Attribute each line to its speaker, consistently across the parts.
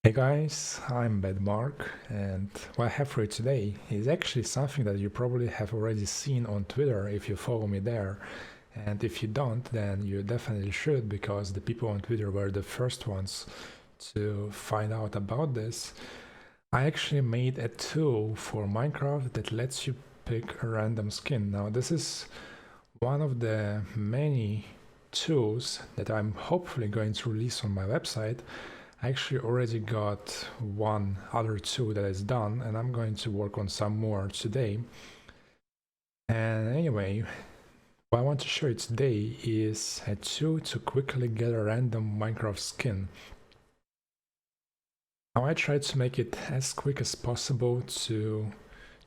Speaker 1: Hey guys, I'm BadMark, and what I have for you today is actually something that you probably have already seen on Twitter if you follow me there. And if you don't, then you definitely should, because the people on Twitter were the first ones to find out about this. I actually made a tool for Minecraft that lets you pick a random skin. Now, this is one of the many tools that I'm hopefully going to release on my website. I actually already got one other tool that is done, and I'm going to work on some more today. And anyway, what I want to show you today is a tool to quickly get a random Minecraft skin. Now I tried to make it as quick as possible to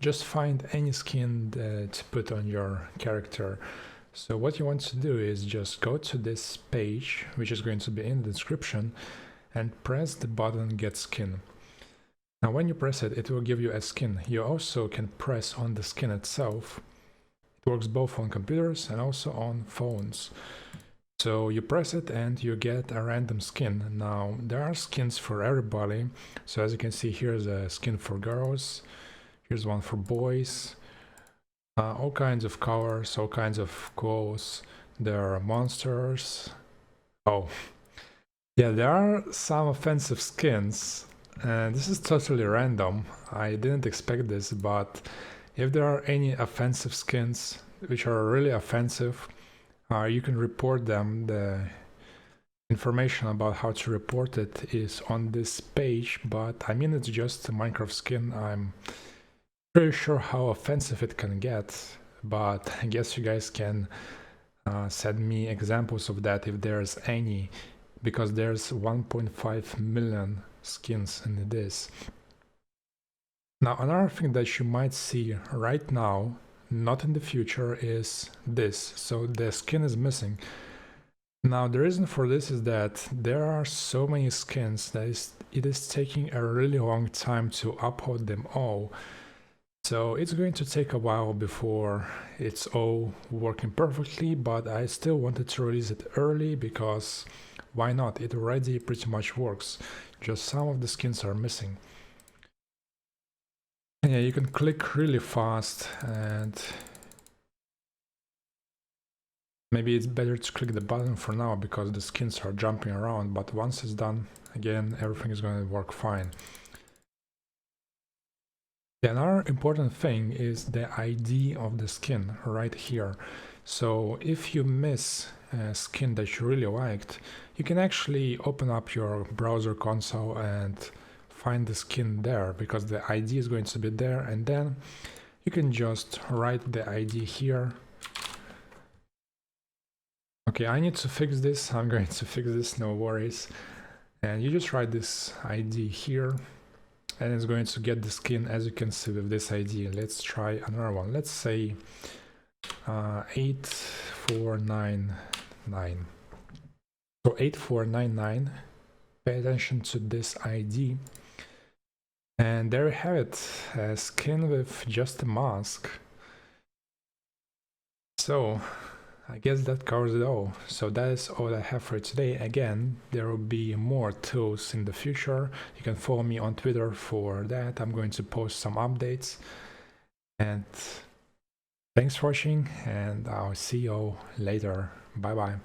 Speaker 1: just find any skin to put on your character. So what you want to do is just go to this page, which is going to be in the description, and press the button Get Skin. Now when you press it, it will give you a skin. You also can press on the skin itself. It works both on computers and also on phones. So you press it and you get a random skin. Now there are skins for everybody. So as you can see, here's a skin for girls. Here's one for boys. All kinds of colors, all kinds of clothes. There are monsters. Oh. Yeah, there are some offensive skins, and this is totally random. I didn't expect this, but if there are any offensive skins which are really offensive, you can report them. The information about how to report it is on this page, but I mean, it's just a Minecraft skin. I'm pretty sure how offensive it can get, but I guess you guys can send me examples of that if there's any, because there's 1.5 million skins in this. Now another thing that you might see right now, not in the future, is this. So the skin is missing. Now the reason for this is that there are so many skins that it is taking a really long time to upload them all. So it's going to take a while before it's all working perfectly, but I still wanted to release it early because why not? It already pretty much works. Just some of the skins are missing. And yeah, you can click really fast, and maybe it's better to click the button for now because the skins are jumping around, but once it's done, again, everything is going to work fine. Yeah, another important thing is the ID of the skin right here. So if you miss a skin that you really liked, you can actually open up your browser console and find the skin there, because the ID is going to be there, and then you can just write the ID here. Okay, I need to fix this. I'm going to fix this, no worries. And you just write this ID here, and it's going to get the skin, as you can see, with this ID. Let's try another one. Let's say 8499. So 8499. Pay attention to this ID. And there you have it, a skin with just a mask. So I guess that covers it all. So that is all I have for today. Again, there will be more tools in the future. You can follow me on Twitter for that. I'm going to post some updates. And thanks for watching, and I'll see you all later. Bye bye.